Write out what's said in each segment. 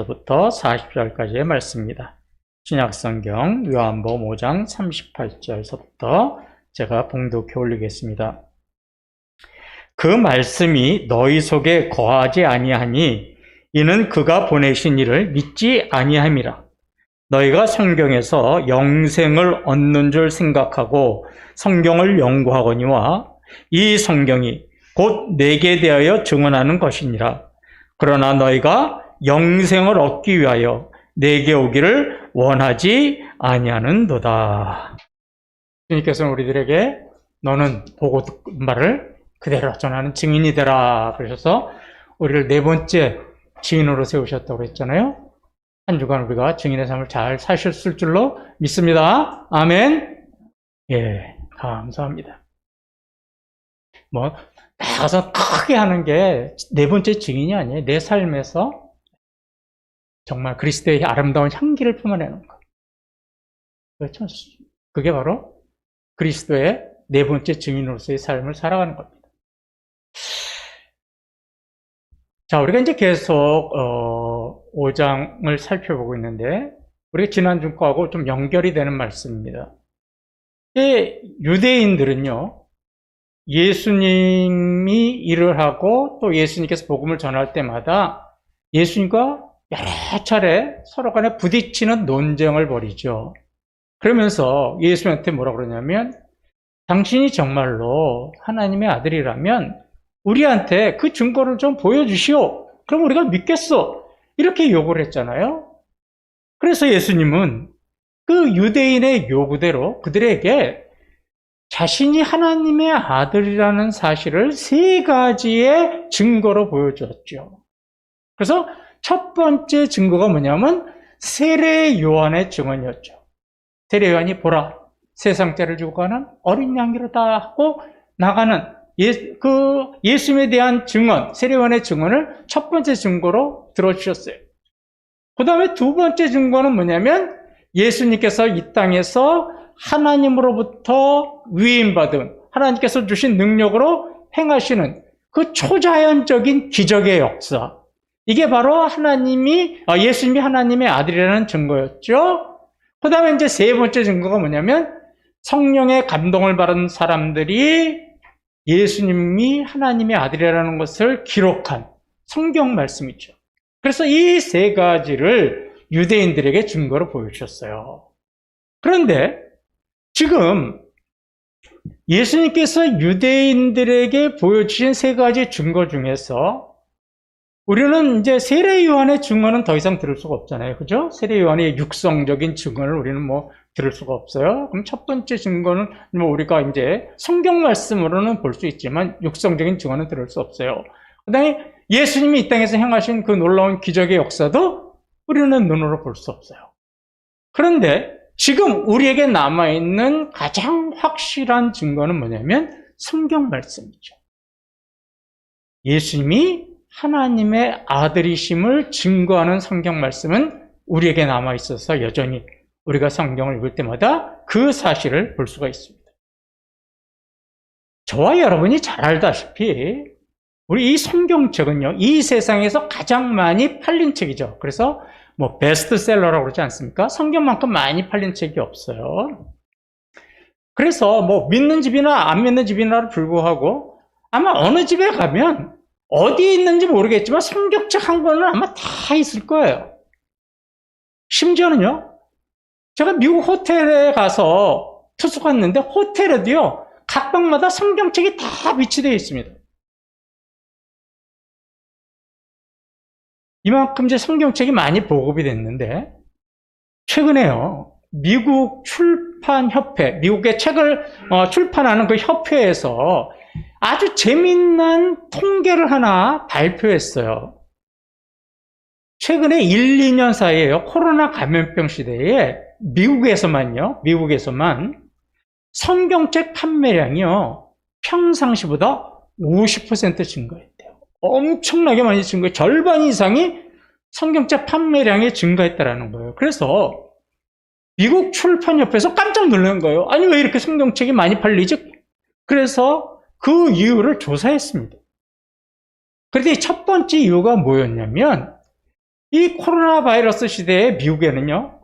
부터 40절까지의 말씀입니다. 신약성경 요한복음 5장 38절서부터 제가 봉독해 올리겠습니다. 그 말씀이 너희 속에 거하지 아니하니 이는 그가 보내신 이를 믿지 아니함이라. 너희가 성경에서 영생을 얻는 줄 생각하고 성경을 연구하거니와 이 성경이 곧 내게 대하여 증언하는 것이니라. 그러나 너희가 영생을 얻기 위하여 내게 오기를 원하지 아니하는도다. 주님께서는 우리들에게 너는 보고 듣는 말을 그대로 전하는 증인이 되라 그러셔서 우리를 네 번째 증인으로 세우셨다고 했잖아요. 한 주간 우리가 증인의 삶을 잘 사셨을 줄로 믿습니다. 아멘. 예, 감사합니다. 나가서 크게 하는 게 네 번째 증인이 아니에요. 내 삶에서 정말 그리스도의 아름다운 향기를 품어내는 것. 그렇죠? 그게 바로 그리스도의 네 번째 증인으로서의 삶을 살아가는 겁니다. 자, 우리가 이제 계속 5장을 살펴보고 있는데 우리가 지난주 거하고 좀 연결이 되는 말씀입니다. 유대인들은요, 예수님이 일을 하고 또 예수님께서 복음을 전할 때마다 예수님과 여러 차례 서로 간에 부딪히는 논쟁을 벌이죠. 그러면서 예수님한테 뭐라 그러냐면 당신이 정말로 하나님의 아들이라면 우리한테 그 증거를 좀 보여주시오. 그럼 우리가 믿겠어. 이렇게 요구를 했잖아요. 그래서 예수님은 그 유대인의 요구대로 그들에게 자신이 하나님의 아들이라는 사실을 세 가지의 증거로 보여주었죠. 그래서 첫 번째 증거가 뭐냐면 세례 요한의 증언이었죠. 세례 요한이 보라, 세상죄를 지고 가는 어린 양이로다 하고 나가는 예수님에 대한 증언, 세례 요한의 증언을 첫 번째 증거로 들어주셨어요. 그 다음에 두 번째 증거는 뭐냐면 예수님께서 이 땅에서 하나님으로부터 위임받은 하나님께서 주신 능력으로 행하시는 그 초자연적인 기적의 역사. 이게 바로 예수님이 하나님의 아들이라는 증거였죠. 그 다음에 이제 세 번째 증거가 뭐냐면 성령의 감동을 받은 사람들이 예수님이 하나님의 아들이라는 것을 기록한 성경 말씀이죠. 그래서 이 세 가지를 유대인들에게 증거로 보여주셨어요. 그런데 지금 예수님께서 유대인들에게 보여주신 세 가지 증거 중에서 우리는 이제 세례 요한의 증언은 더 이상 들을 수가 없잖아요. 그죠? 세례 요한의 육성적인 증언을 우리는 들을 수가 없어요. 그럼 첫 번째 증거는 우리가 이제 성경 말씀으로는 볼 수 있지만 육성적인 증언은 들을 수 없어요. 그 다음에 예수님이 이 땅에서 행하신 그 놀라운 기적의 역사도 우리는 눈으로 볼 수 없어요. 그런데 지금 우리에게 남아있는 가장 확실한 증거는 뭐냐면 성경 말씀이죠. 예수님이 하나님의 아들이심을 증거하는 성경 말씀은 우리에게 남아있어서 여전히 우리가 성경을 읽을 때마다 그 사실을 볼 수가 있습니다. 저와 여러분이 잘 알다시피 우리 이 성경책은요, 이 세상에서 가장 많이 팔린 책이죠. 그래서 베스트셀러라고 그러지 않습니까? 성경만큼 많이 팔린 책이 없어요. 그래서 믿는 집이나 안 믿는 집이나를 불구하고 아마 어느 집에 가면 어디에 있는지 모르겠지만 성경책 한 권은 아마 다 있을 거예요. 심지어는요, 제가 미국 호텔에 가서 투숙했는데 호텔에도요, 각 방마다 성경책이 다 비치되어 있습니다. 이만큼 이제 성경책이 많이 보급이 됐는데 최근에요, 미국 출판협회, 미국의 책을 출판하는 그 협회에서 아주 재미난 통계를 하나 발표했어요. 최근에 1, 2년 사이에요, 코로나 감염병 시대에 미국에서만 성경책 판매량이요, 평상시보다 50% 증가했대요. 엄청나게 많이 증가해. 절반 이상이 성경책 판매량이 증가했다라는 거예요. 그래서 미국 출판협회에서 깜짝 놀란 거예요. 아니, 왜 이렇게 성경책이 많이 팔리지? 그래서 그 이유를 조사했습니다. 그런데 첫 번째 이유가 뭐였냐면 이 코로나 바이러스 시대에 미국에는요,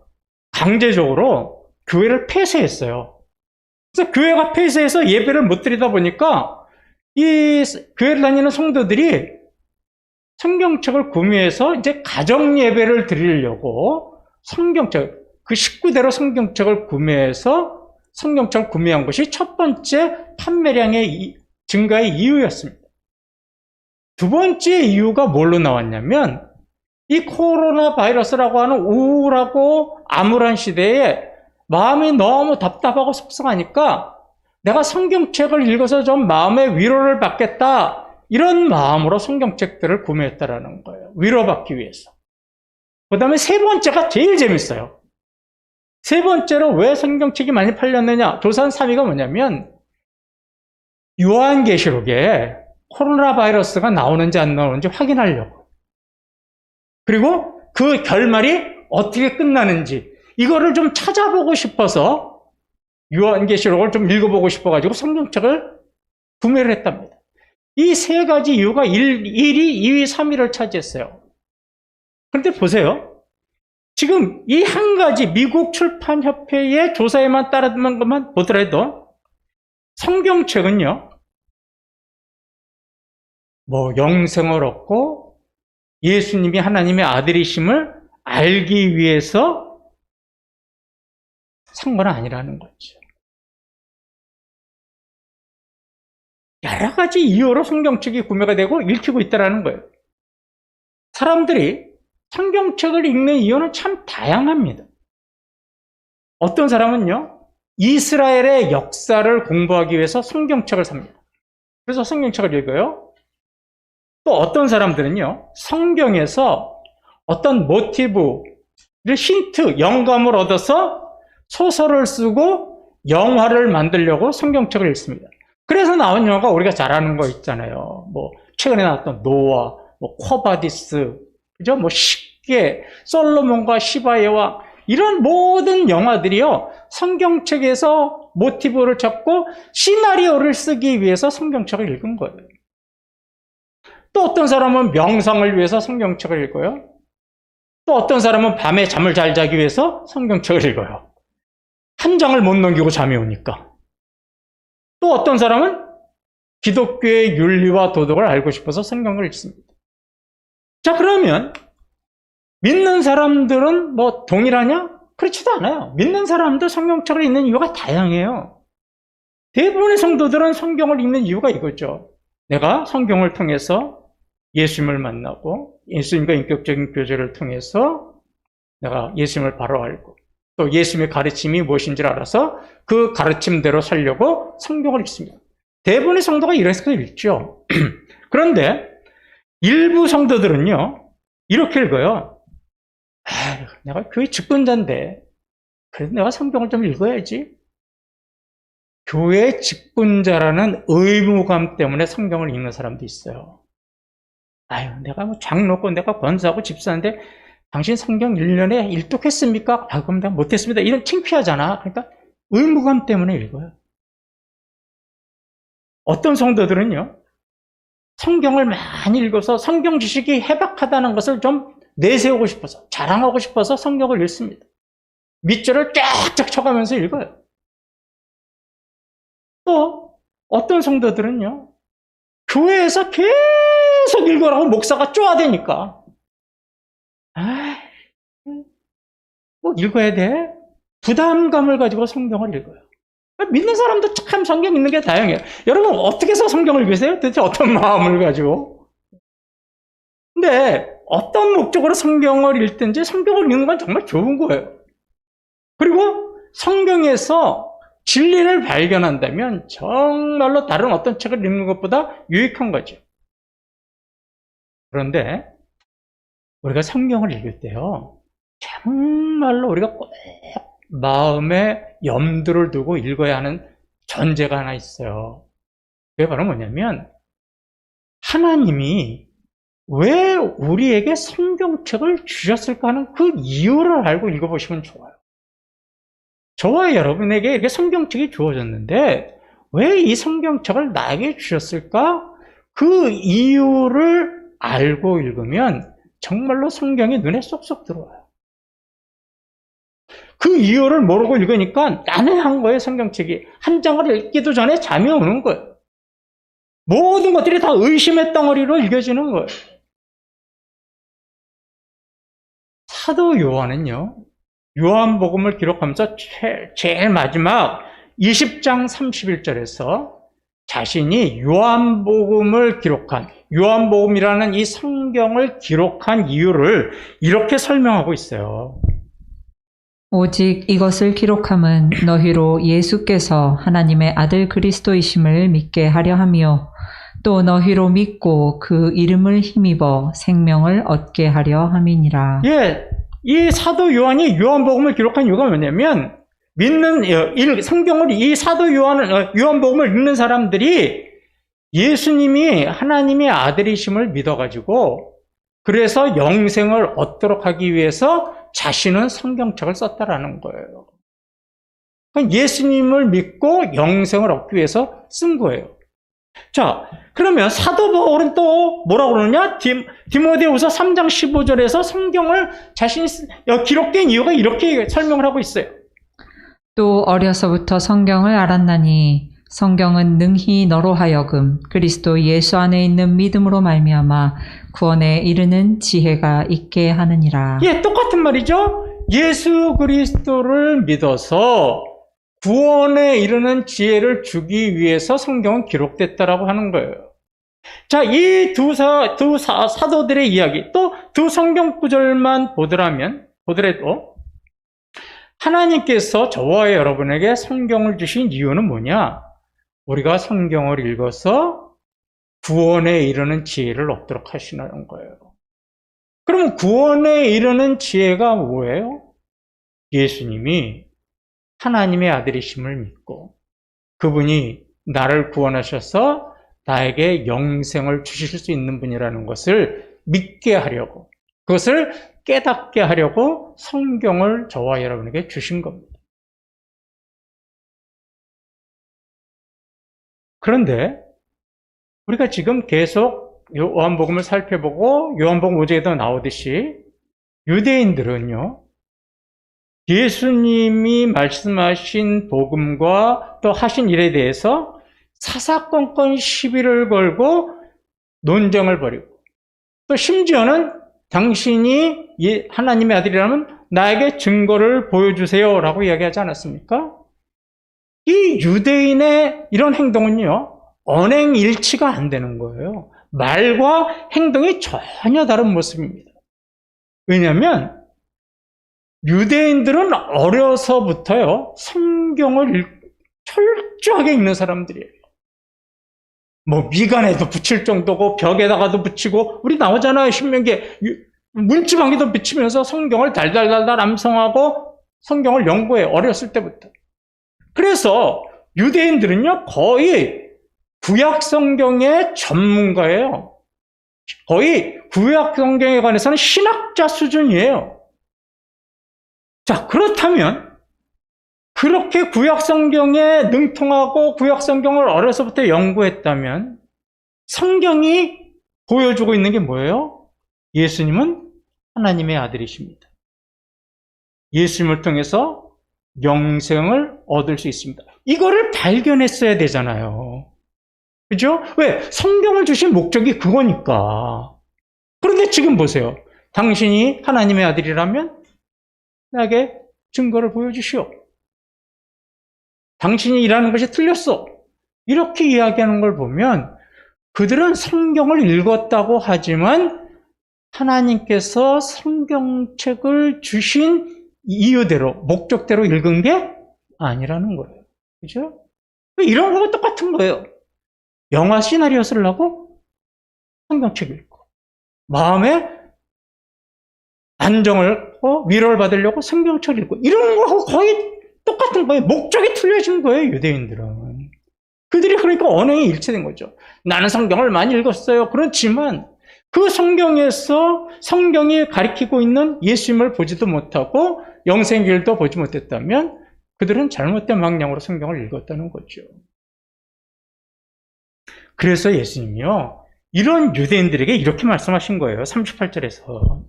강제적으로 교회를 폐쇄했어요. 그래서 교회가 폐쇄해서 예배를 못 드리다 보니까 이 교회를 다니는 성도들이 성경책을 구매해서 이제 가정 예배를 드리려고 성경책, 그 식구대로 성경책을 구매해서 성경책을 구매한 것이 첫 번째 판매량의 증가의 이유였습니다. 두 번째 이유가 뭘로 나왔냐면, 이 코로나 바이러스라고 하는 우울하고 암울한 시대에 마음이 너무 답답하고 속상하니까 내가 성경책을 읽어서 좀 마음의 위로를 받겠다, 이런 마음으로 성경책들을 구매했다라는 거예요. 위로받기 위해서. 그 다음에 세 번째가 제일 재밌어요. 세 번째로 왜 성경책이 많이 팔렸느냐? 조사한 3위가 뭐냐면, 요한계시록에 코로나 바이러스가 나오는지 안 나오는지 확인하려고. 그리고 그 결말이 어떻게 끝나는지 이거를 좀 찾아보고 싶어서 요한계시록을 좀 읽어보고 싶어가지고 성경책을 구매를 했답니다. 이 세 가지 이유가 1위, 2위, 3위를 차지했어요. 그런데 보세요. 지금 이 한 가지 미국 출판협회의 조사에만 따르는 것만 보더라도 성경책은요, 뭐 영생을 얻고 예수님이 하나님의 아들이심을 알기 위해서 산 건 아니라는 거죠. 여러 가지 이유로 성경책이 구매가 되고 읽히고 있다는 거예요. 사람들이 성경책을 읽는 이유는 참 다양합니다. 어떤 사람은요, 이스라엘의 역사를 공부하기 위해서 성경책을 삽니다. 그래서 성경책을 읽어요. 또 어떤 사람들은요, 성경에서 어떤 모티브, 힌트, 영감을 얻어서 소설을 쓰고 영화를 만들려고 성경책을 읽습니다. 그래서 나온 영화가 우리가 잘 아는 거 있잖아요. 뭐 최근에 나왔던 노아, 뭐 쿼바디스, 그죠? 뭐 십계, 솔로몬과 시바의 왕, 이런 모든 영화들이요, 성경책에서 모티브를 찾고 시나리오를 쓰기 위해서 성경책을 읽은 거예요. 또 어떤 사람은 명상을 위해서 성경책을 읽어요. 또 어떤 사람은 밤에 잠을 잘 자기 위해서 성경책을 읽어요. 한 장을 못 넘기고 잠이 오니까. 또 어떤 사람은 기독교의 윤리와 도덕을 알고 싶어서 성경을 읽습니다. 자, 그러면 믿는 사람들은 뭐 동일하냐? 그렇지도 않아요. 믿는 사람도 성경책을 읽는 이유가 다양해요. 대부분의 성도들은 성경을 읽는 이유가 이거죠. 내가 성경을 통해서 예수님을 만나고 예수님과 인격적인 교제를 통해서 내가 예수님을 바로 알고 또 예수님의 가르침이 무엇인지를 알아서 그 가르침대로 살려고 성경을 읽습니다. 대부분의 성도가 이래서 읽죠. 그런데 일부 성도들은요, 이렇게 읽어요. 내가 교회 직분자인데 그래도 내가 성경을 좀 읽어야지. 교회 직분자라는 의무감 때문에 성경을 읽는 사람도 있어요. 내가 뭐 장로고 내가 권사하고 집사인데 당신 성경 1년에 일독했습니까? 그럼 내가 못했습니다. 이런 창피하잖아. 그러니까 의무감 때문에 읽어요. 어떤 성도들은요, 성경을 많이 읽어서 성경 지식이 해박하다는 것을 좀 내세우고 싶어서, 자랑하고 싶어서 성경을 읽습니다. 밑줄을 쫙쫙 쳐가면서 읽어요. 또 어떤 성도들은요, 교회에서 계속 읽으라고 목사가 쪼아대니까 뭐 읽어야 돼? 부담감을 가지고 성경을 읽어요. 믿는 사람도 참 성경 읽는 게 다양해요. 여러분 어떻게 해서 성경을 읽으세요? 도대체 어떤 마음을 가지고? 근데 어떤 목적으로 성경을 읽든지 성경을 읽는 건 정말 좋은 거예요. 그리고 성경에서 진리를 발견한다면 정말로 다른 어떤 책을 읽는 것보다 유익한 거죠. 그런데 우리가 성경을 읽을 때요, 정말로 우리가 꼭 마음에 염두를 두고 읽어야 하는 전제가 하나 있어요. 그게 바로 뭐냐면, 하나님이 왜 우리에게 성경책을 주셨을까 하는 그 이유를 알고 읽어보시면 좋아요. 저와 여러분에게 이렇게 성경책이 주어졌는데 왜 이 성경책을 나에게 주셨을까? 그 이유를 알고 읽으면 정말로 성경이 눈에 쏙쏙 들어와요. 그 이유를 모르고 읽으니까 난해한 거예요, 성경책이. 한 장을 읽기도 전에 잠이 오는 거예요. 모든 것들이 다 의심의 덩어리로 읽혀지는 거예요. 사도 요한은요, 요한복음을 기록하면서 제일 마지막 20장 31절에서 자신이 요한복음을 기록한, 요한복음이라는 이 성경을 기록한 이유를 이렇게 설명하고 있어요. 오직 이것을 기록함은 너희로 예수께서 하나님의 아들 그리스도이심을 믿게 하려 함이요 또 너희로 믿고 그 이름을 힘입어 생명을 얻게 하려 함이니라. 예, 이 사도 요한이 요한복음을 기록한 이유가 뭐냐면 성경을 이 사도 요한복음을 읽는 사람들이 예수님이 하나님의 아들이심을 믿어가지고 그래서 영생을 얻도록 하기 위해서 자신은 성경책을 썼다라는 거예요. 그러니까 예수님을 믿고 영생을 얻기 위해서 쓴 거예요. 자, 그러면 사도 바울은 또 뭐라고 그러느냐? 디모데후서 3장 15절에서 성경을 자신이 기록된 이유가 이렇게 설명을 하고 있어요. 또 어려서부터 성경을 알았나니 성경은 능히 너로 하여금 그리스도 예수 안에 있는 믿음으로 말미암아 구원에 이르는 지혜가 있게 하느니라. 예, 똑같은 말이죠. 예수 그리스도를 믿어서 구원에 이르는 지혜를 주기 위해서 성경은 기록됐다라고 하는 거예요. 자, 이 두 사도들의 이야기, 또 두 성경 구절만 보더라도 하나님께서 저와 여러분에게 성경을 주신 이유는 뭐냐? 우리가 성경을 읽어서 구원에 이르는 지혜를 얻도록 하시는 거예요. 그러면 구원에 이르는 지혜가 뭐예요? 예수님이 하나님의 아들이심을 믿고 그분이 나를 구원하셔서 나에게 영생을 주실 수 있는 분이라는 것을 믿게 하려고, 그것을 깨닫게 하려고 성경을 저와 여러분에게 주신 겁니다. 그런데 우리가 지금 계속 요한복음을 살펴보고 요한복음 5장에도 나오듯이 유대인들은요, 예수님이 말씀하신 복음과 또 하신 일에 대해서 사사건건 시비를 걸고 논쟁을 벌이고, 또 심지어는 당신이 하나님의 아들이라면 나에게 증거를 보여주세요 라고 이야기하지 않았습니까? 이 유대인의 이런 행동은요, 언행일치가 안 되는 거예요. 말과 행동이 전혀 다른 모습입니다. 왜냐하면 유대인들은 어려서부터요, 성경을 철저하게 읽는 사람들이에요. 뭐 미간에도 붙일 정도고 벽에다가도 붙이고, 우리 나오잖아요, 신명기. 문지방에도 붙이면서 성경을 달달달달 암송하고 성경을 연구해요, 어렸을 때부터. 그래서 유대인들은요, 거의 구약 성경의 전문가예요. 거의 구약 성경에 관해서는 신학자 수준이에요. 자, 그렇다면 그렇게 구약 성경에 능통하고 구약 성경을 어려서부터 연구했다면 성경이 보여주고 있는 게 뭐예요? 예수님은 하나님의 아들이십니다. 예수님을 통해서 영생을 얻을 수 있습니다. 이거를 발견했어야 되잖아요. 그죠? 왜? 성경을 주신 목적이 그거니까. 그런데 지금 보세요. 당신이 하나님의 아들이라면 나에게 증거를 보여주시오. 당신이 일하는 것이 틀렸어. 이렇게 이야기하는 걸 보면 그들은 성경을 읽었다고 하지만 하나님께서 성경책을 주신 이유대로, 목적대로 읽은 게 아니라는 거예요. 그죠? 이런 거가 똑같은 거예요. 영화 시나리오 쓰려고 성경책 읽고, 마음에 안정을, 위로를 받으려고 성경책 읽고, 이런 거하고 거의 똑같은 거예요. 목적이 틀려진 거예요, 유대인들은. 그들이 그러니까 언행이 일치된 거죠. 나는 성경을 많이 읽었어요. 그렇지만 그 성경에서 성경이 가리키고 있는 예수님을 보지도 못하고 영생길도 보지 못했다면 그들은 잘못된 방향으로 성경을 읽었다는 거죠. 그래서 예수님이요, 이런 유대인들에게 이렇게 말씀하신 거예요. 38절에서.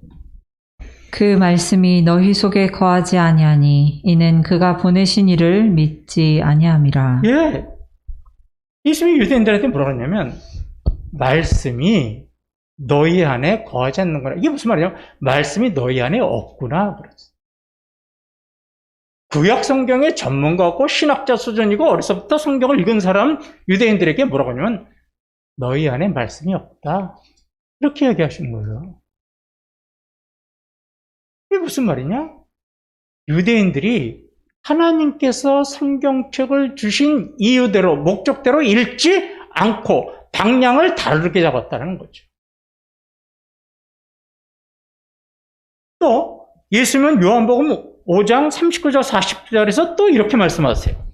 그 말씀이 너희 속에 거하지 아니하니 이는 그가 보내신 이를 믿지 아니함이라. 예. 예수님이 유대인들한테 뭐라고 했냐면 말씀이 너희 안에 거하지 않는구나. 이게 무슨 말이냐? 말씀이 너희 안에 없구나. 그랬어요. 구약 성경의 전문가고 신학자 수준이고 어려서부터 성경을 읽은 사람 유대인들에게 뭐라고 하냐면 너희 안에 말씀이 없다. 이렇게 얘기하신 거예요. 이게 무슨 말이냐? 유대인들이 하나님께서 성경책을 주신 이유대로, 목적대로 읽지 않고 방향을 다르게 잡았다는 거죠. 또 예수님은 요한복음 5장 39절 40절에서 또 이렇게 말씀하세요.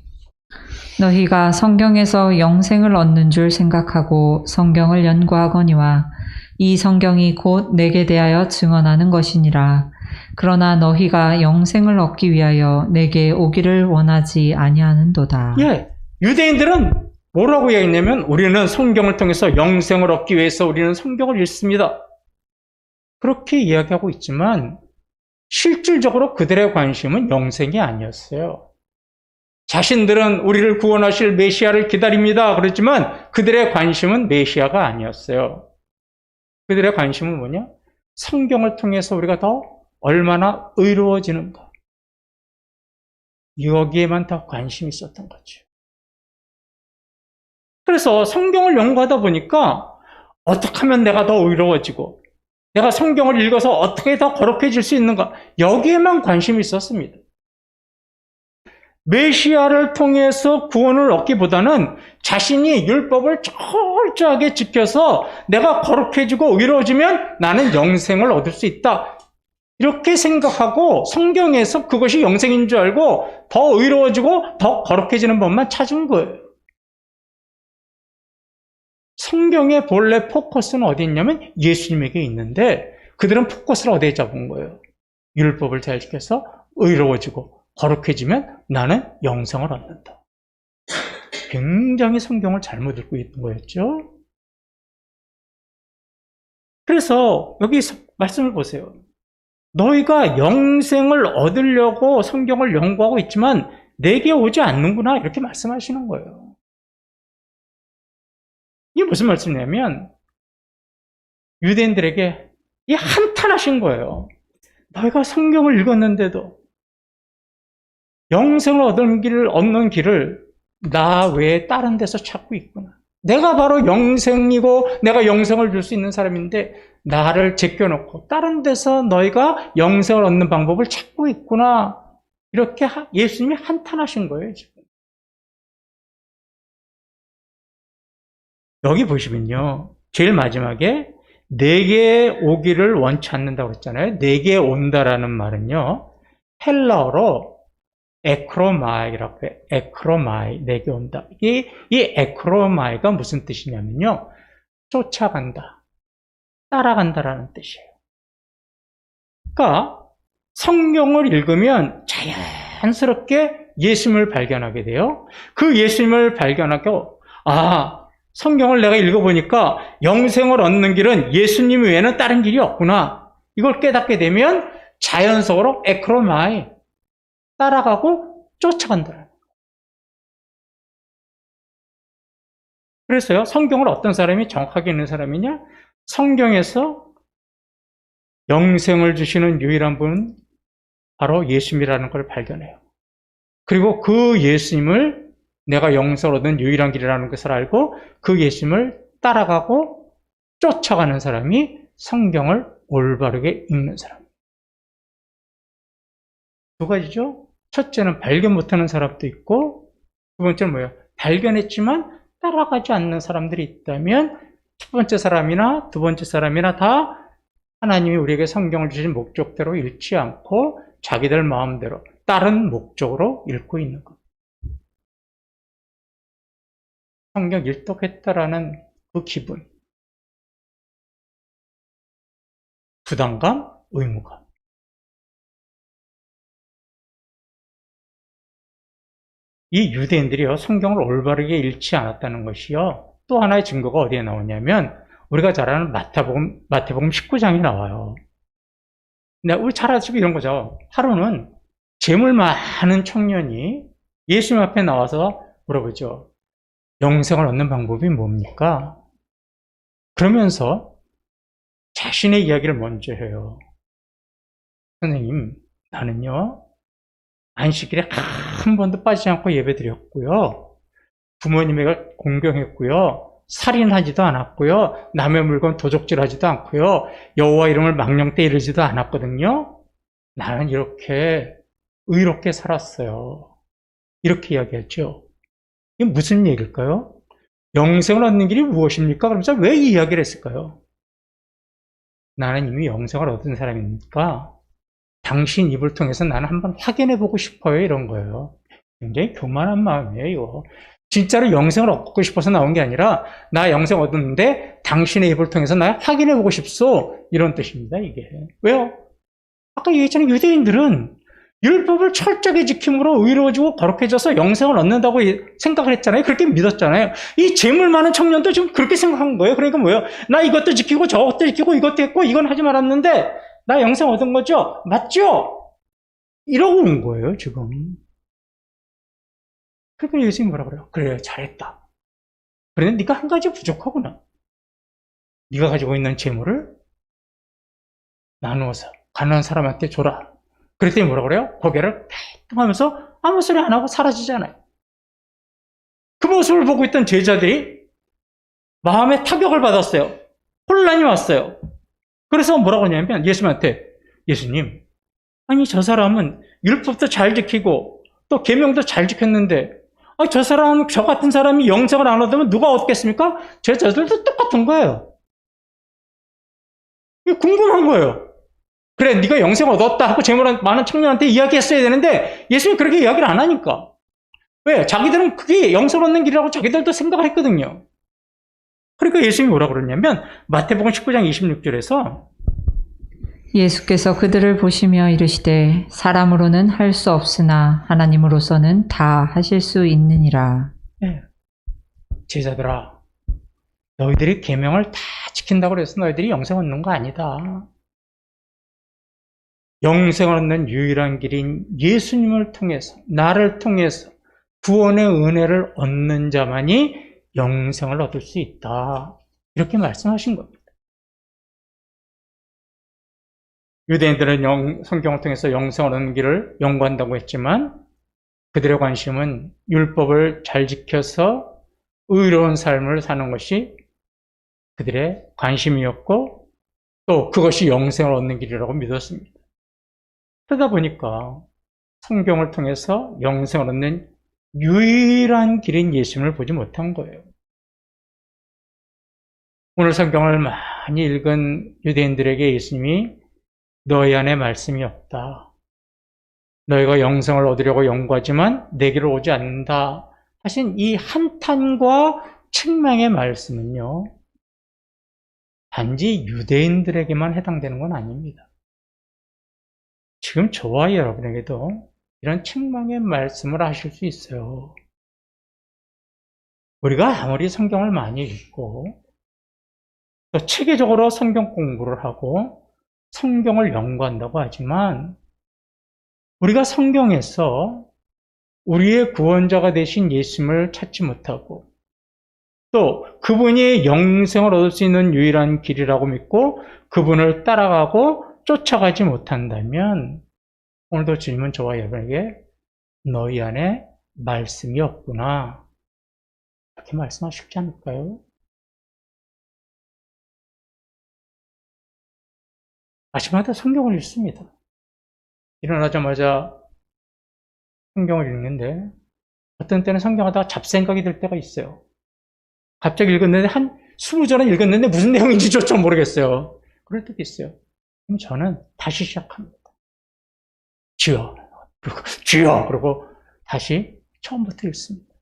너희가 성경에서 영생을 얻는 줄 생각하고 성경을 연구하거니와 이 성경이 곧 내게 대하여 증언하는 것이니라. 그러나 너희가 영생을 얻기 위하여 내게 오기를 원하지 아니하는도다. 예, 유대인들은 뭐라고 얘기했냐면 우리는 성경을 통해서 영생을 얻기 위해서 우리는 성경을 읽습니다. 그렇게 이야기하고 있지만 실질적으로 그들의 관심은 영생이 아니었어요. 자신들은 우리를 구원하실 메시아를 기다립니다. 그렇지만 그들의 관심은 메시아가 아니었어요. 그들의 관심은 뭐냐? 성경을 통해서 우리가 더 얼마나 의로워지는가. 여기에만 더 관심이 있었던 거죠. 그래서 성경을 연구하다 보니까 어떻게 하면 내가 더 의로워지고 내가 성경을 읽어서 어떻게 더 거룩해질 수 있는가. 여기에만 관심이 있었습니다. 메시아를 통해서 구원을 얻기보다는 자신이 율법을 철저하게 지켜서 내가 거룩해지고 의로워지면 나는 영생을 얻을 수 있다. 이렇게 생각하고 성경에서 그것이 영생인 줄 알고 더 의로워지고 더 거룩해지는 법만 찾은 거예요. 성경의 본래 포커스는 어디 있냐면 예수님에게 있는데 그들은 포커스를 어디에 잡은 거예요? 율법을 잘 지켜서 의로워지고 거룩해지면 나는 영생을 얻는다. 굉장히 성경을 잘못 읽고 있는 거였죠. 그래서 여기 말씀을 보세요. 너희가 영생을 얻으려고 성경을 연구하고 있지만 내게 오지 않는구나 이렇게 말씀하시는 거예요. 이게 무슨 말씀이냐면 유대인들에게 이 한탄하신 거예요. 너희가 성경을 읽었는데도 영생을 얻는 길을 나 외에 다른 데서 찾고 있구나. 내가 바로 영생이고 내가 영생을 줄 수 있는 사람인데 나를 제껴놓고 다른 데서 너희가 영생을 얻는 방법을 찾고 있구나. 이렇게 예수님이 한탄하신 거예요, 지금. 여기 보시면요. 제일 마지막에 내게 오기를 원치 않는다고 그랬잖아요. 내게 온다라는 말은요. 헬라어로 에크로마이라고 해요. 에크로마이, 내게 온다. 이 에크로마이가 무슨 뜻이냐면요. 쫓아간다, 따라간다라는 뜻이에요. 그러니까 성경을 읽으면 자연스럽게 예수님을 발견하게 돼요. 그 예수님을 발견하고 성경을 내가 읽어보니까 영생을 얻는 길은 예수님 외에는 다른 길이 없구나. 이걸 깨닫게 되면 자연적으로 에크로마이, 따라가고 쫓아간다. 그래서요, 성경을 어떤 사람이 정확하게 읽는 사람이냐? 성경에서 영생을 주시는 유일한 분은 바로 예수님이라는 걸 발견해요. 그리고 그 예수님을 내가 영생을 얻는 유일한 길이라는 것을 알고 그 예수님을 따라가고 쫓아가는 사람이 성경을 올바르게 읽는 사람. 두 가지죠. 첫째는 발견 못하는 사람도 있고 두 번째는 뭐예요? 발견했지만 따라가지 않는 사람들이 있다면 첫 번째 사람이나 두 번째 사람이나 다 하나님이 우리에게 성경을 주신 목적대로 읽지 않고 자기들 마음대로 다른 목적으로 읽고 있는 것. 성경 일독했다라는 그 기분, 부담감, 의무감. 이 유대인들이요, 성경을 올바르게 읽지 않았다는 것이요, 또 하나의 증거가 어디에 나오냐면 우리가 잘 아는 마태복음 19장이 나와요. 근데 우리 잘 아시고 이런 거죠. 하루는 재물 많은 청년이 예수님 앞에 나와서 물어보죠. 영생을 얻는 방법이 뭡니까? 그러면서 자신의 이야기를 먼저 해요. 선생님, 나는요, 안식일에 한 번도 빠지지 않고 예배드렸고요. 부모님에게 공경했고요. 살인하지도 않았고요. 남의 물건 도적질하지도 않고요. 여호와 이름을 망령되 이르지도 않았거든요. 나는 이렇게 의롭게 살았어요. 이렇게 이야기했죠. 이게 무슨 얘기일까요? 영생을 얻는 길이 무엇입니까? 그러면서 왜 이 이야기를 했을까요? 나는 이미 영생을 얻은 사람이니까 당신 입을 통해서 나는 한번 확인해보고 싶어요. 이런 거예요. 굉장히 교만한 마음이에요. 이거. 진짜로 영생을 얻고 싶어서 나온 게 아니라 나 영생 얻었는데 당신의 입을 통해서 나 확인해보고 싶소. 이런 뜻입니다. 이게. 왜요? 아까 얘기했잖아요. 유대인들은 율법을 철저하게 지킴으로 의로워지고 거룩해져서 영생을 얻는다고 생각을 했잖아요. 그렇게 믿었잖아요. 이 재물 많은 청년도 지금 그렇게 생각한 거예요. 그러니까 뭐예요? 나 이것도 지키고 저것도 지키고 이것도 했고 이건 하지 말았는데 나 영생 얻은 거죠? 맞죠? 이러고 온 거예요, 지금. 그러니까 예수님이 뭐라 그래요? 그래, 잘했다. 그런데 네가 한 가지 부족하구나. 네가 가지고 있는 재물을 나누어서 가난한 사람한테 줘라. 그랬더니 뭐라 그래요? 고개를 pä 하면서 아무 소리 안 하고 사라지잖아요. 그 모습을 보고 있던 제자들이 마음에 타격을 받았어요. 혼란이 왔어요. 그래서 뭐라고 하냐면 예수님한테, 예수님, 아니 저 사람은 율법도 잘 지키고 또 계명도 잘 지켰는데 저 사람, 저 같은 사람이 영생을 안 얻으면 누가 얻겠습니까? 제자들도 똑같은 거예요. 이게 궁금한 거예요. 그래, 네가 영생을 얻었다 하고 재물 많은 청년한테 이야기했어야 되는데 예수님이 그렇게 이야기를 안 하니까. 왜? 자기들은 그게 영생을 얻는 길이라고 자기들도 생각을 했거든요. 그러니까 예수님이 뭐라 그러냐면 마태복음 19장 26절에서 예수께서 그들을 보시며 이르시되 사람으로는 할 수 없으나 하나님으로서는 다 하실 수 있느니라. 네. 제자들아, 너희들이 계명을 다 지킨다고 해서 너희들이 영생 얻는 거 아니다. 영생을 얻는 유일한 길인 예수님을 통해서, 나를 통해서 구원의 은혜를 얻는 자만이 영생을 얻을 수 있다. 이렇게 말씀하신 겁니다. 유대인들은 성경을 통해서 영생을 얻는 길을 연구한다고 했지만 그들의 관심은 율법을 잘 지켜서 의로운 삶을 사는 것이 그들의 관심이었고 또 그것이 영생을 얻는 길이라고 믿었습니다. 그러다 보니까 성경을 통해서 영생을 얻는 유일한 길인 예수님을 보지 못한 거예요. 오늘 성경을 많이 읽은 유대인들에게 예수님이 너희 안에 말씀이 없다. 너희가 영생을 얻으려고 연구하지만 내게로 오지 않는다. 하신 이 한탄과 책망의 말씀은요. 단지 유대인들에게만 해당되는 건 아닙니다. 지금 저와 여러분에게도 이런 책망의 말씀을 하실 수 있어요. 우리가 아무리 성경을 많이 읽고 또 체계적으로 성경 공부를 하고 성경을 연구한다고 하지만 우리가 성경에서 우리의 구원자가 되신 예수님을 찾지 못하고 또 그분이 영생을 얻을 수 있는 유일한 길이라고 믿고 그분을 따라가고 쫓아가지 못한다면 오늘도 주님은 저와 여러분에게 너희 안에 말씀이 없구나 이렇게 말씀하시지 않을까요? 아침마다 성경을 읽습니다. 일어나자마자 성경을 읽는데 어떤 때는 성경하다가 잡생각이 들 때가 있어요. 갑자기 읽었는데 한 20절은 읽었는데 무슨 내용인지조차 모르겠어요. 그럴 때도 있어요. 그럼 저는 다시 시작합니다. 주여, 그리고 주여, 그리고 다시 처음부터 읽습니다.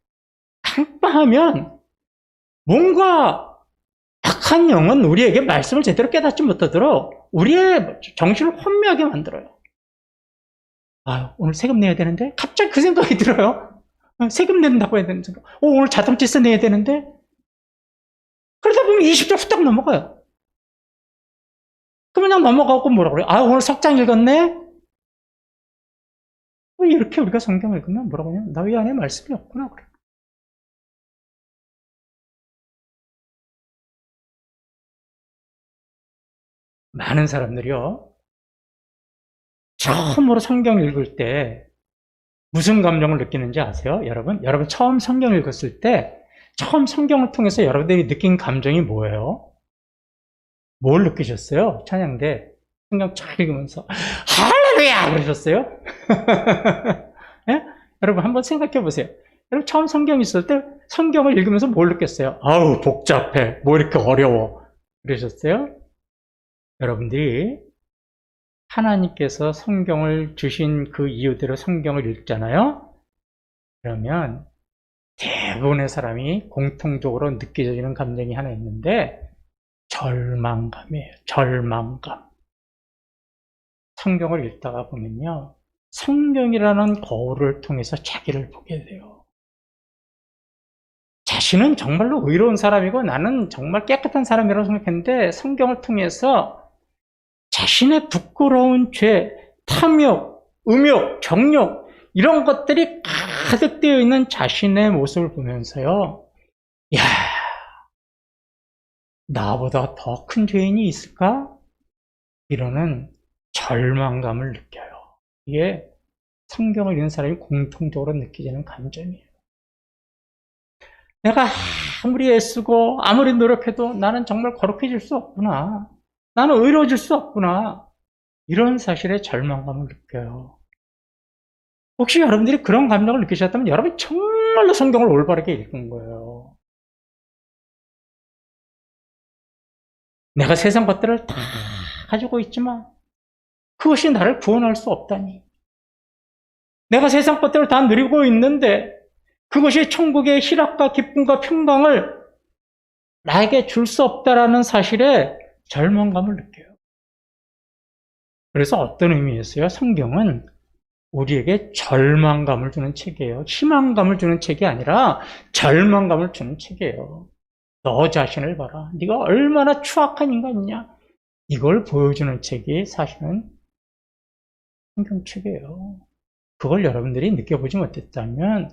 깜빡하면 뭔가 악한 영은 우리에게 말씀을 제대로 깨닫지 못하도록 우리의 정신을 혼미하게 만들어요. 오늘 세금 내야 되는데? 갑자기 그 생각이 들어요. 세금 낸다고 해야 되는 생각. 오늘 자동차세 내야 되는데? 그러다 보면 20절 후딱 넘어가요. 그냥 넘어가고 뭐라 그래요? 아, 오늘 석장 읽었네? 이렇게 우리가 성경 읽으면 뭐라고 하냐면, 너희 안에 말씀이 없구나. 그래. 많은 사람들이요, 처음으로 성경 읽을 때 무슨 감정을 느끼는지 아세요? 여러분? 여러분 처음 성경 읽었을 때, 처음 성경을 통해서 여러분들이 느낀 감정이 뭐예요? 뭘 느끼셨어요? 찬양대 성경 잘 읽으면서 할렐루야 그러셨어요? 예? 여러분 한번 생각해 보세요. 여러분 처음 성경 있을 때 성경을 읽으면서 뭘 느꼈어요? 아우 복잡해, 뭐 이렇게 어려워 그러셨어요? 여러분들이 하나님께서 성경을 주신 그 이유대로 성경을 읽잖아요. 그러면 대부분의 사람이 공통적으로 느껴지는 감정이 하나 있는데, 절망감이에요. 절망감. 성경을 읽다가 보면요, 성경이라는 거울을 통해서 자기를 보게 돼요. 자신은 정말로 의로운 사람이고 나는 정말 깨끗한 사람이라고 생각했는데, 성경을 통해서 자신의 부끄러운 죄, 탐욕, 음욕, 정욕 이런 것들이 가득 되어 있는 자신의 모습을 보면서요, 야, 나보다 더 큰 죄인이 있을까? 이러는 절망감을 느껴요. 이게 성경을 읽는 사람이 공통적으로 느끼는 감정이에요. 내가 아무리 애쓰고 아무리 노력해도 나는 정말 거룩해질 수 없구나. 나는 의로워질 수 없구나. 이런 사실에 절망감을 느껴요. 혹시 여러분들이 그런 감정을 느끼셨다면 여러분 정말로 성경을 올바르게 읽은 거예요. 내가 세상 것들을 다 가지고 있지만 그것이 나를 구원할 수 없다니. 내가 세상 것들을 다 누리고 있는데 그것이 천국의 희락과 기쁨과 평강을 나에게 줄 수 없다라는 사실에 절망감을 느껴요. 그래서 어떤 의미에서요, 성경은 우리에게 절망감을 주는 책이에요. 희망감을 주는 책이 아니라 절망감을 주는 책이에요. 너 자신을 봐라. 네가 얼마나 추악한 인간이냐. 이걸 보여주는 책이 사실은 성경책이에요. 그걸 여러분들이 느껴보지 못했다면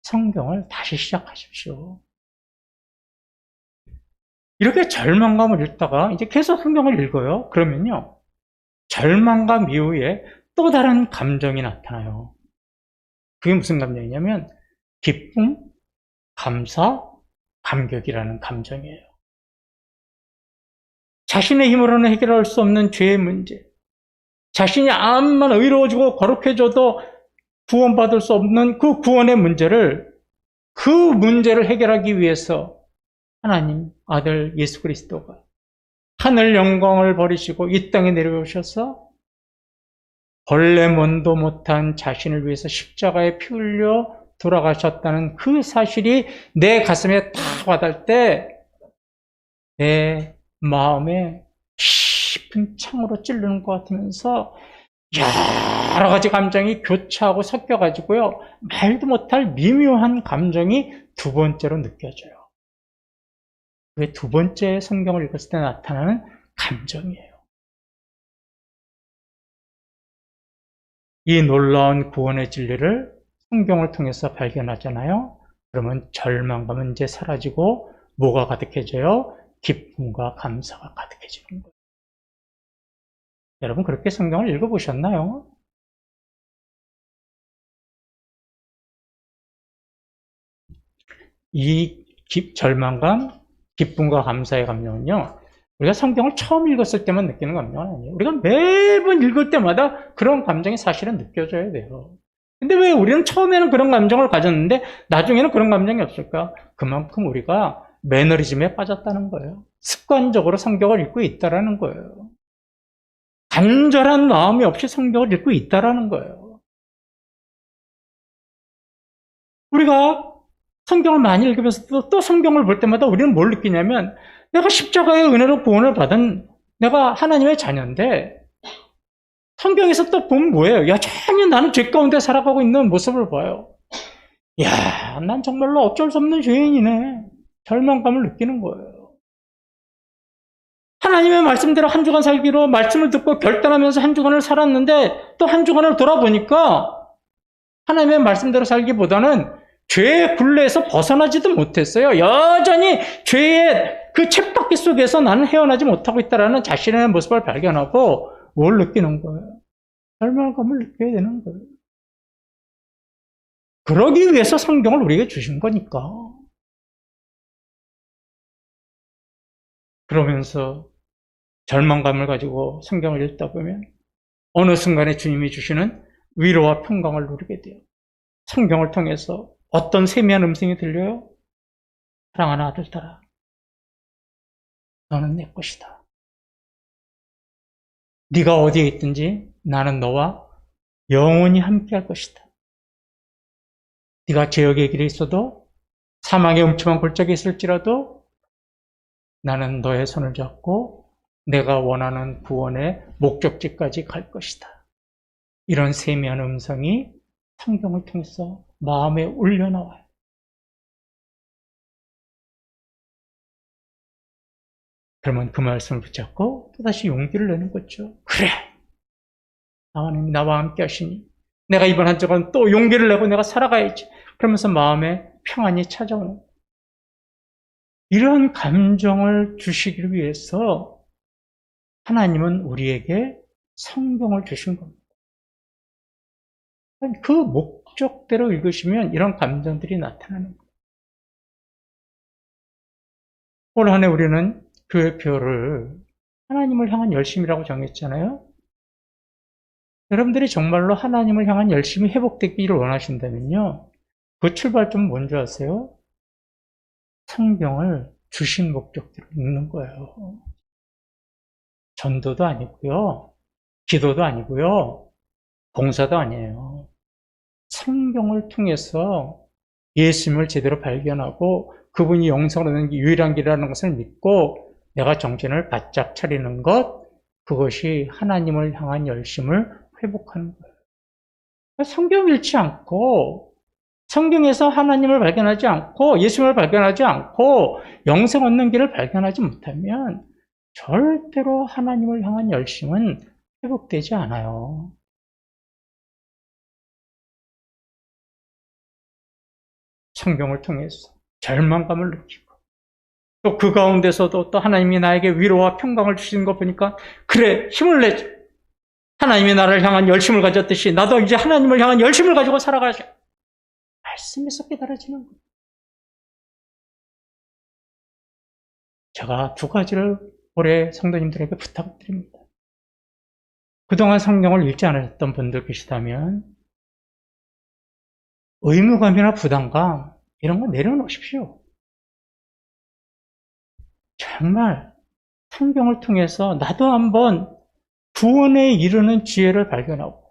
성경을 다시 시작하십시오. 이렇게 절망감을 읽다가 이제 계속 성경을 읽어요. 그러면요, 절망감 이후에 또 다른 감정이 나타나요. 그게 무슨 감정이냐면 기쁨, 감사, 감격이라는 감정이에요. 자신의 힘으로는 해결할 수 없는 죄의 문제, 자신이 암만 의로워지고 거룩해져도 구원받을 수 없는 그 구원의 문제를, 그 문제를 해결하기 위해서 하나님 아들 예수 그리스도가 하늘 영광을 버리시고 이 땅에 내려오셔서 벌레 먼도 못한 자신을 위해서 십자가에 피 흘려 돌아가셨다는 그 사실이 내 가슴에 탁 와닿을 때 내 마음에 깊은 창으로 찌르는 것 같으면서 여러 가지 감정이 교차하고 섞여가지고요, 말도 못할 미묘한 감정이 두 번째로 느껴져요. 그게 두 번째 성경을 읽었을 때 나타나는 감정이에요. 이 놀라운 구원의 진리를 성경을 통해서 발견하잖아요. 그러면 절망감은 이제 사라지고 뭐가 가득해져요? 기쁨과 감사가 가득해지는 거예요. 여러분 그렇게 성경을 읽어보셨나요? 이 절망감, 기쁨과 감사의 감정은요, 우리가 성경을 처음 읽었을 때만 느끼는 감정은 아니에요. 우리가 매번 읽을 때마다 그런 감정이 사실은 느껴져야 돼요. 근데 왜 우리는 처음에는 그런 감정을 가졌는데 나중에는 그런 감정이 없을까? 그만큼 우리가 매너리즘에 빠졌다는 거예요. 습관적으로 성경을 읽고 있다라는 거예요. 간절한 마음이 없이 성경을 읽고 있다라는 거예요. 우리가 성경을 많이 읽으면서 또 성경을 볼 때마다 우리는 뭘 느끼냐면, 내가 십자가의 은혜로 구원을 받은 내가 하나님의 자녀인데 성경에서 또 보면 뭐예요? 여전히 나는 죄 가운데 살아가고 있는 모습을 봐요. 야, 난 정말로 어쩔 수 없는 죄인이네. 절망감을 느끼는 거예요. 하나님의 말씀대로 한 주간 살기로 말씀을 듣고 결단하면서 한 주간을 살았는데 또 한 주간을 돌아보니까 하나님의 말씀대로 살기보다는 죄의 굴레에서 벗어나지도 못했어요. 여전히 죄의 그 쳇바퀴 속에서 나는 헤어나지 못하고 있다는 자신의 모습을 발견하고 뭘 느끼는 거예요? 절망감을 느껴야 되는 거예요. 그러기 위해서 성경을 우리에게 주신 거니까. 그러면서 절망감을 가지고 성경을 읽다 보면 어느 순간에 주님이 주시는 위로와 평강을 누리게 돼요. 성경을 통해서 어떤 세미한 음성이 들려요? 사랑하는 아들들아, 너는 내 것이다. 네가 어디에 있든지 나는 너와 영원히 함께할 것이다. 네가 죄악의 길에 있어도 사망의 음침한 골짜기에 있을지라도 나는 너의 손을 잡고 내가 원하는 구원의 목적지까지 갈 것이다. 이런 세미한 음성이 성경을 통해서 마음에 울려나와요. 그러면 그 말씀을 붙잡고 또다시 용기를 내는 거죠. 그래! 하나님이 나와 함께 하시니 내가 이번 한 주간 또 용기를 내고 내가 살아가야지. 그러면서 마음에 평안이 찾아오는 거예요. 이런 감정을 주시기 위해서 하나님은 우리에게 성경을 주신 겁니다. 그 목적대로 읽으시면 이런 감정들이 나타나는 거예요. 올 한 해 우리는 교회표를 하나님을 향한 열심이라고 정했잖아요. 여러분들이 정말로 하나님을 향한 열심이 회복되기를 원하신다면요. 그 출발점은 뭔지 아세요? 성경을 주신 목적대로 읽는 거예요. 전도도 아니고요. 기도도 아니고요. 봉사도 아니에요. 성경을 통해서 예수님을 제대로 발견하고 그분이 영생을 얻는 게 유일한 길이라는 것을 믿고 내가 정신을 바짝 차리는 것, 그것이 하나님을 향한 열심을 회복하는 거예요. 성경 읽지 않고 성경에서 하나님을 발견하지 않고 예수님을 발견하지 않고 영생 얻는 길을 발견하지 못하면 절대로 하나님을 향한 열심은 회복되지 않아요. 성경을 통해서 절망감을 느끼고 또 그 가운데서도 또 하나님이 나에게 위로와 평강을 주시는 거 보니까 그래, 힘을 내자. 하나님이 나를 향한 열심을 가졌듯이 나도 이제 하나님을 향한 열심을 가지고 살아가자. 말씀에서 깨달아지는 거예요. 제가 두 가지를 올해 성도님들에게 부탁드립니다. 그동안 성경을 읽지 않으셨던 분들 계시다면 의무감이나 부담감 이런 거 내려놓으십시오. 정말 성경을 통해서 나도 한번 구원에 이르는 지혜를 발견하고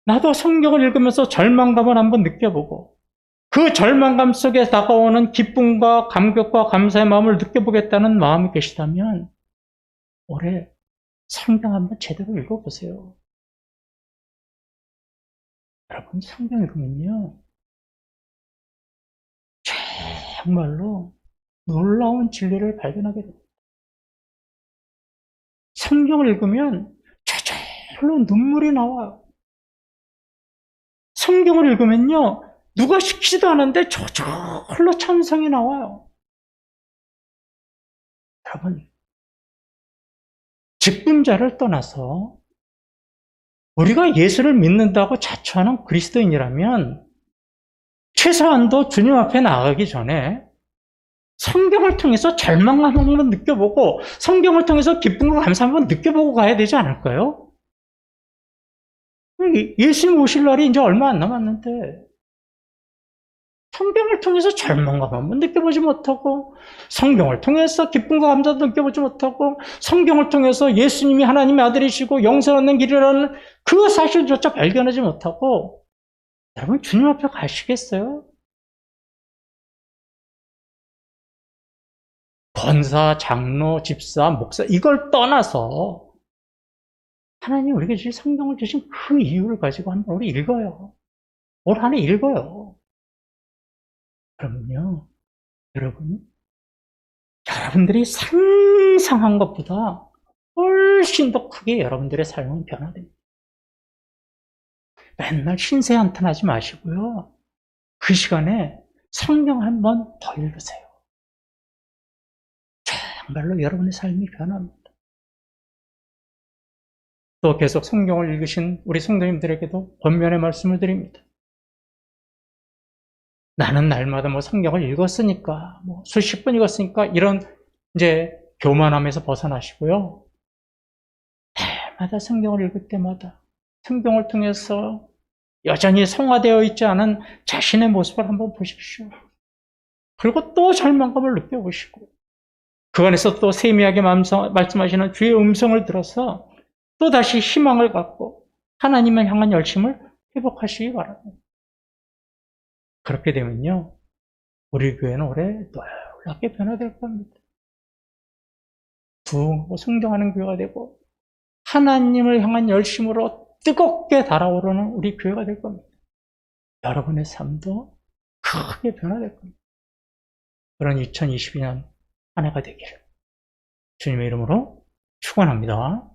나도 성경을 읽으면서 절망감을 한번 느껴보고 그 절망감 속에 다가오는 기쁨과 감격과 감사의 마음을 느껴보겠다는 마음이 계시다면 올해 성경 한번 제대로 읽어보세요. 여러분, 성경 읽으면요 정말로 놀라운 진리를 발견하게 됩니다. 성경을 읽으면 저절로 눈물이 나와요. 성경을 읽으면요 누가 시키지도 않은데 저절로 찬성이 나와요. 여러분, 직분자를 떠나서 우리가 예수를 믿는다고 자처하는 그리스도인이라면 최소한도 주님 앞에 나가기 전에 성경을 통해서 절망감 한번 느껴보고 성경을 통해서 기쁨과 감사 한번 느껴보고 가야 되지 않을까요? 예수님 오실 날이 이제 얼마 안 남았는데 성경을 통해서 절망감 한번 느껴보지 못하고 성경을 통해서 기쁨과 감사도 느껴보지 못하고 성경을 통해서 예수님이 하나님의 아들이시고 영생 얻는 길이라는 그 사실조차 발견하지 못하고 여러분 주님 앞에 가시겠어요? 권사, 장로, 집사, 목사 이걸 떠나서 하나님 우리에게 주신 성경을 주신 그 이유를 가지고 한번 우리 읽어요. 올 한 해 읽어요. 그러면요, 여러분 여러분들이 상상한 것보다 훨씬 더 크게 여러분들의 삶은 변화됩니다. 맨날 신세 한탄하지 마시고요. 그 시간에 성경 한 번 더 읽으세요. 정말로 여러분의 삶이 변합니다. 또 계속 성경을 읽으신 우리 성도님들에게도 권면의 말씀을 드립니다. 나는 날마다 뭐 성경을 읽었으니까, 뭐 수십 번 읽었으니까 이런 이제 교만함에서 벗어나시고요. 날마다 성경을 읽을 때마다 성경을 통해서 여전히 성화되어 있지 않은 자신의 모습을 한번 보십시오. 그리고 또 절망감을 느껴보시고 그 안에서 또 세미하게 말씀하시는 주의 음성을 들어서 또 다시 희망을 갖고 하나님을 향한 열심을 회복하시기 바랍니다. 그렇게 되면요, 우리 교회는 올해 놀랍게 변화될 겁니다. 부흥하고 성장하는 교회가 되고 하나님을 향한 열심으로 뜨겁게 달아오르는 우리 교회가 될 겁니다. 여러분의 삶도 크게 변화될 겁니다. 그런 2022년 한 해가 되기를 주님의 이름으로 축원합니다.